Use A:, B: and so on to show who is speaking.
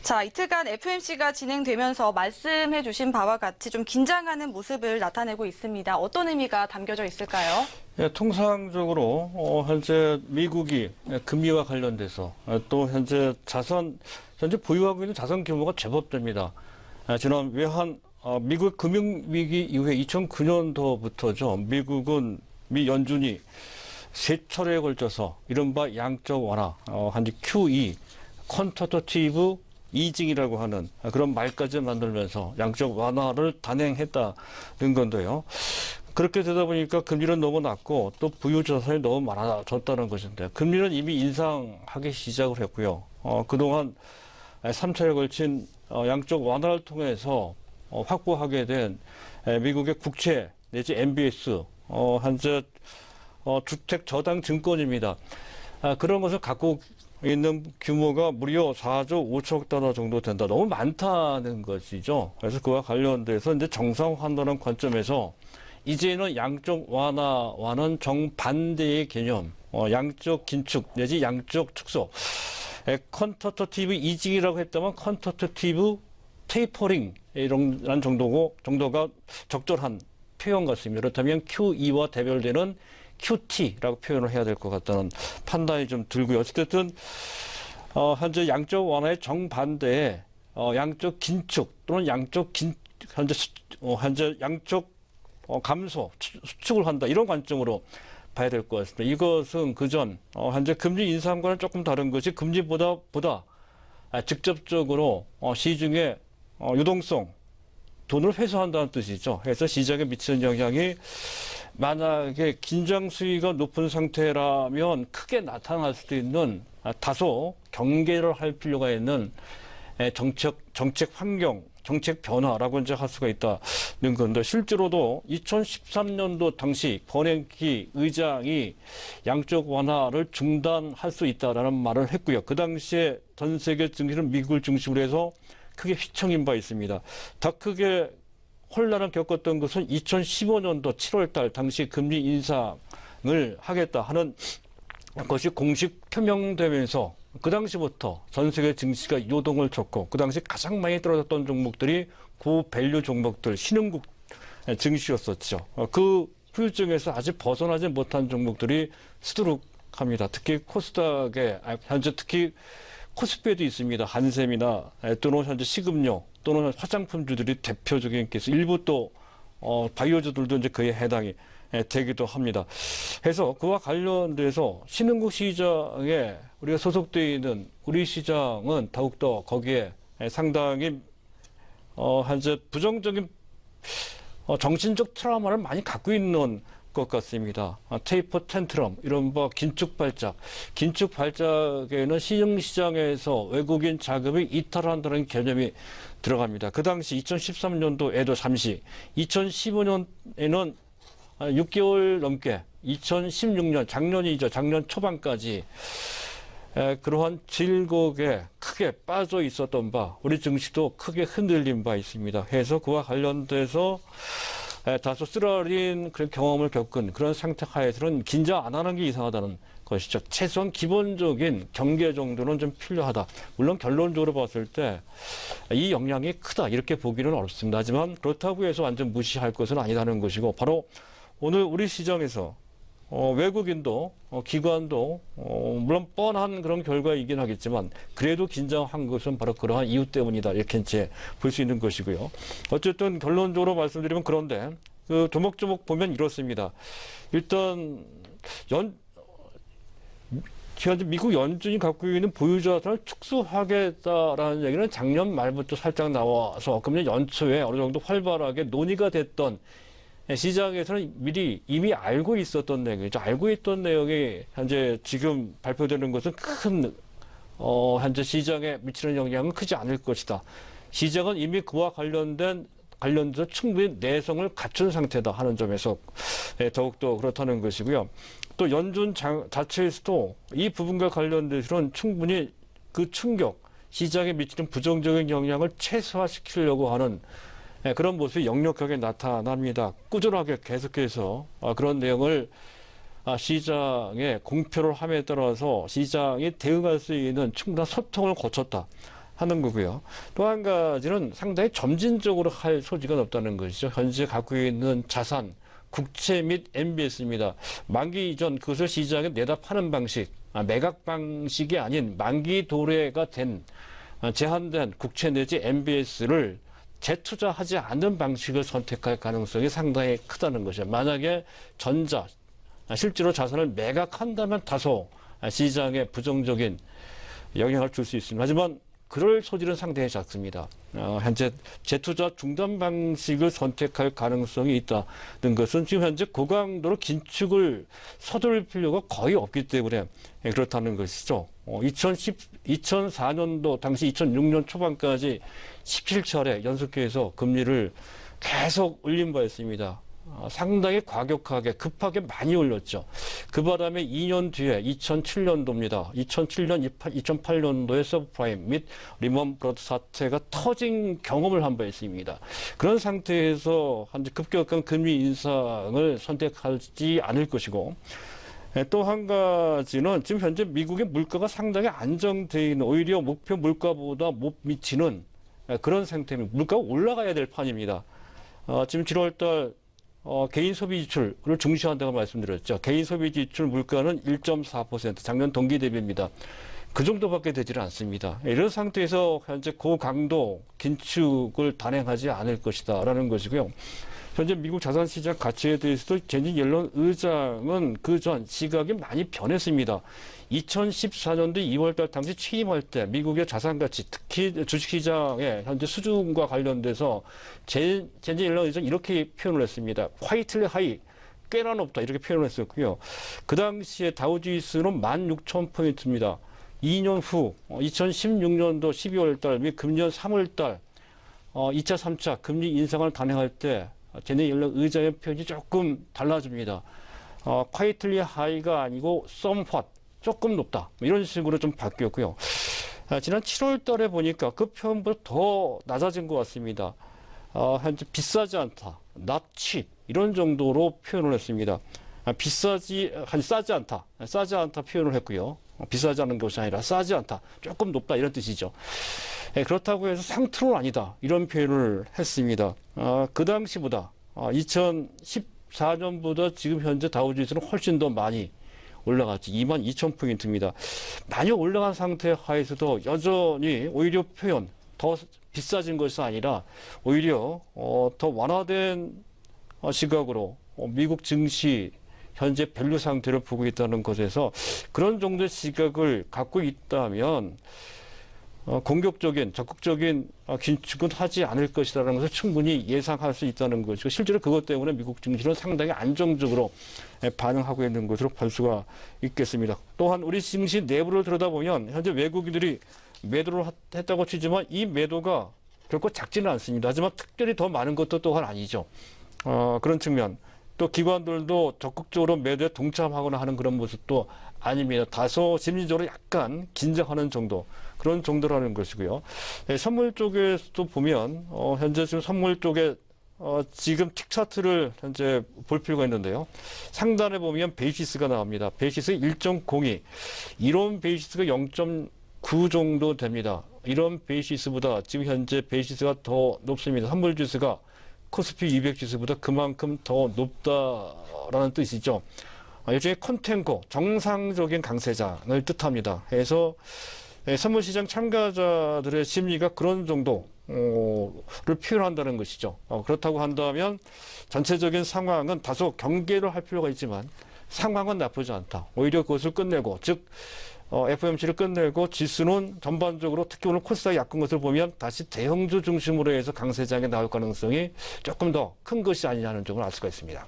A: 자, 이틀간 FOMC가 진행되면서 말씀해 주신 바와 같이 좀 긴장하는 모습을 나타내고 있습니다. 어떤 의미가 담겨져 있을까요?
B: 예, 통상적으로 현재 미국이 금리와 관련돼서 또 현재 보유하고 있는 자산 규모가 제법 됩니다. 지난 외환 미국 금융위기 이후에 2009년도부터죠. 미 연준이 세 차례에 걸쳐서 이른바 양적 완화, 한지 QE, 퀀터터티브 이징이라고 하는 그런 말까지 만들면서 양적 완화를 단행했다는 건데요. 그렇게 되다 보니까 금리는 너무 낮고 또 부유 자산이 너무 많아졌다는 것인데, 금리는 이미 인상하기 시작을 했고요. 그동안 3차에 걸친 양적 완화를 통해서 확보하게 된 미국의 국채 내지 MBS, 현재 주택 저당 증권입니다. 그런 것을 갖고 있는 규모가 무려 4조 5천 달러 정도 된다. 너무 많다는 것이죠. 그래서 그와 관련돼서 이제 정상화한다는 관점에서 이제는 양적 완화와는 정반대의 개념, 양적 긴축 내지 양적 축소, 퀀터터티브 이징이라고 했다면 퀀터터티브 테이퍼링 이런 정도가 적절한 표현 같습니다. 그렇다면 QE와 대별되는 QT라고 표현을 해야 될 것 같다는 판단이 좀 들고요. 어쨌든 현재 양적 완화의 정반대에 양적 긴축 또는 현재 양적 감소, 수축을 한다, 이런 관점으로 봐야 될 것 같습니다. 이것은 그전 현재 금리 인상과는 조금 다른 것이, 금리보다 직접적으로 시중의 유동성, 돈을 회수한다는 뜻이죠. 그래서 시장에 미치는 영향이 만약에 긴장 수위가 높은 상태라면 크게 나타날 수도 있는, 다소 경계를 할 필요가 있는 정책 환경, 정책 변화라고 이제 할 수가 있다는 건데, 실제로도 2013년도 당시 버냉키 의장이 양적 완화를 중단할 수 있다라는 말을 했고요. 그 당시에 전 세계 증시는 미국을 중심으로 해서 크게 휘청인 바 있습니다. 더 크게 혼란을 겪었던 것은 2015년도 7월달 당시 금리 인상을 하겠다 하는 것이 공식 표명되면서 그 당시부터 전 세계 증시가 요동을 쳤고, 그 당시 가장 많이 떨어졌던 종목들이 고밸류 종목들, 신흥국 증시였었죠. 그 후유증에서 아직 벗어나지 못한 종목들이 수두룩합니다. 특히 코스닥에, 현재 특히 코스피에도 있습니다. 한샘이나 또는 현재 식음료 또는 화장품주들이 대표적인 케이스, 일부 또 바이오주들도 이제 그에 해당이 되기도 합니다. 그래서 그와 관련돼서 신흥국 시장에 우리가 소속되어 있는 우리 시장은 더욱더 거기에 상당히 현재 부정적인 정신적 트라우마를 많이 갖고 있는 것 같습니다. 테이퍼 텐트럼, 이른바 긴축 발작에는 신흥시장에서 외국인 자금이 이탈한다는 개념이 들어갑니다. 그 당시 2013년도에도 잠시, 2015년에는 6개월 넘게, 2016년, 작년이죠. 작년 초반까지 그러한 질곡에 크게 빠져 있었던 바, 우리 증시도 크게 흔들린 바 있습니다. 그래서 그와 관련돼서 다소 쓰라린 그런 경험을 겪은 그런 상태 하에서는 긴장 안 하는 게 이상하다는 것이죠. 최소한 기본적인 경계 정도는 좀 필요하다. 물론 결론적으로 봤을 때 이 영향이 크다, 이렇게 보기는 어렵습니다. 하지만 그렇다고 해서 완전 무시할 것은 아니라는 것이고, 바로 오늘 우리 시장에서 외국인도 기관도 물론 뻔한 그런 결과이긴 하겠지만 그래도 긴장한 것은 바로 그러한 이유 때문이다, 이렇게 이제 볼 수 있는 것이고요. 어쨌든 결론적으로 말씀드리면, 그런데 그 조목조목 보면 이렇습니다. 일단 현재 미국 연준이 갖고 있는 보유자산을 축소하겠다라는 얘기는 작년 말부터 살짝 나와서 금년 연초에 어느 정도 활발하게 논의가 됐던, 시장에서는 이미 알고 있었던 내용이죠. 알고 있던 내용이 현재 지금 발표되는 것은 현재 시장에 미치는 영향은 크지 않을 것이다. 시장은 이미 그와 관련돼서 충분히 내성을 갖춘 상태다 하는 점에서 더욱더 그렇다는 것이고요. 또 연준 자체에서도 이 부분과 관련돼서는 충분히 그 충격, 시장에 미치는 부정적인 영향을 최소화시키려고 하는 그런 모습이 역력하게 나타납니다. 꾸준하게 계속해서 그런 내용을 시장에 공표를 함에 따라서 시장이 대응할 수 있는 충분한 소통을 거쳤다 하는 거고요. 또 한 가지는 상당히 점진적으로 할 소지가 높다는 것이죠. 현재 갖고 있는 자산, 국채 및 MBS입니다. 만기 이전 그것을 시장에 내다 파는 방식, 매각 방식이 아닌 만기 도래가 된 제한된 국채 내지 MBS를 재투자하지 않는 방식을 선택할 가능성이 상당히 크다는 것이죠. 만약에 전자, 실제로 자산을 매각한다면 다소 시장에 부정적인 영향을 줄 수 있습니다. 하지만 그럴 소지는 상당히 작습니다. 현재 재투자 중단 방식을 선택할 가능성이 있다는 것은 지금 현재 고강도로 긴축을 서두를 필요가 거의 없기 때문에 그렇다는 것이죠. 2004년도 당시 2006년 초반까지 17차례 연속해서 금리를 계속 올린 바 있습니다. 상당히 과격하게 급하게 많이 올렸죠. 그 바람에 2년 뒤에 2007년도입니다. 2007년, 2008년도에 서브프라임 및 리먼 브러더스 사태가 터진 경험을 한 바 있습니다. 그런 상태에서 현재 급격한 금리 인상을 선택하지 않을 것이고, 또 한 가지는 지금 현재 미국의 물가가 상당히 안정되어 있는, 오히려 목표 물가보다 못 미치는 그런 상태입니다. 물가가 올라가야 될 판입니다. 지금 7월달 개인 소비 지출을 중시한다고 말씀드렸죠. 개인 소비 지출 물가는 1.4%, 작년 동기 대비입니다. 그 정도밖에 되지는 않습니다. 이런 상태에서 현재 고강도 긴축을 단행하지 않을 것이다라는 것이고요. 현재 미국 자산시장 가치에 대해서도 제니 옐런 의장은 그전 시각이 많이 변했습니다. 2014년도 2월달 당시 취임할 때 미국의 자산가치, 특히 주식시장의 현재 수준과 관련돼서 제니 옐런 의장이 이렇게 표현을 했습니다. 화이틀리 하이, 꽤나 높다 이렇게 표현을 했었고요. 그 당시에 다우지수는 16,000포인트입니다. 2년 후 2016년도 12월달 및 금년 3월달 2차, 3차 금리 인상을 단행할 때 제니 옐런 의장의 표현이 조금 달라집니다. quietly high가 아니고 somewhat, 조금 높다. 이런 식으로 좀 바뀌었고요. 지난 7월 달에 보니까 그 표현보다 더 낮아진 것 같습니다. 현재 비싸지 않다, not cheap, 이런 정도로 표현을 했습니다. 싸지 않다, 싸지 않다 표현을 했고요. 비싸지 않은 것이 아니라 싸지 않다, 조금 높다 이런 뜻이죠. 그렇다고 해서 상투는 아니다 이런 표현을 했습니다. 그 당시보다 2014년보다 지금 현재 다우지수는 훨씬 더 많이 올라갔지. 22,000포인트입니다. 많이 올라간 상태 하에서도 여전히 오히려 표현 더 비싸진 것이 아니라 오히려 더 완화된 시각으로 미국 증시 현재 밸류 상태를 보고 있다는 것에서 그런 정도의 시각을 갖고 있다면 공격적인, 적극적인 긴축은 하지 않을 것이라는 것을 충분히 예상할 수 있다는 것이고, 실제로 그것 때문에 미국 증시는 상당히 안정적으로 반응하고 있는 것으로 볼 수가 있겠습니다. 또한 우리 증시 내부를 들여다보면 현재 외국인들이 매도를 했다고 치지만 이 매도가 결코 작지는 않습니다. 하지만 특별히 더 많은 것도 또한 아니죠. 그런 측면. 또 기관들도 적극적으로 매도에 동참하거나 하는 그런 모습도 아닙니다. 다소 심리적으로 약간 긴장하는 정도, 그런 정도라는 것이고요. 선물 쪽에서도 보면 현재 지금 선물 쪽에 지금 틱 차트를 현재 볼 필요가 있는데요. 상단에 보면 베이시스가 나옵니다. 베이시스 1.02, 이론 베이시스가 0.9 정도 됩니다. 이런 베이시스보다 지금 현재 베이시스가 더 높습니다. 선물 지수가 코스피 200 지수보다 그만큼 더 높다라는 뜻이죠. 일종의 컨텐고, 정상적인 강세장을 뜻합니다. 그래서 선물시장 참가자들의 심리가 그런 정도를 표현한다는 것이죠. 그렇다고 한다면 전체적인 상황은 다소 경계를 할 필요가 있지만 상황은 나쁘지 않다. 오히려 그것을 끝내고, 즉 FOMC를 끝내고 지수는 전반적으로 특히 오늘 코스닥이 약한 것을 보면 다시 대형주 중심으로 해서 강세장에 나올 가능성이 조금 더 큰 것이 아니냐는 점을 알 수가 있습니다.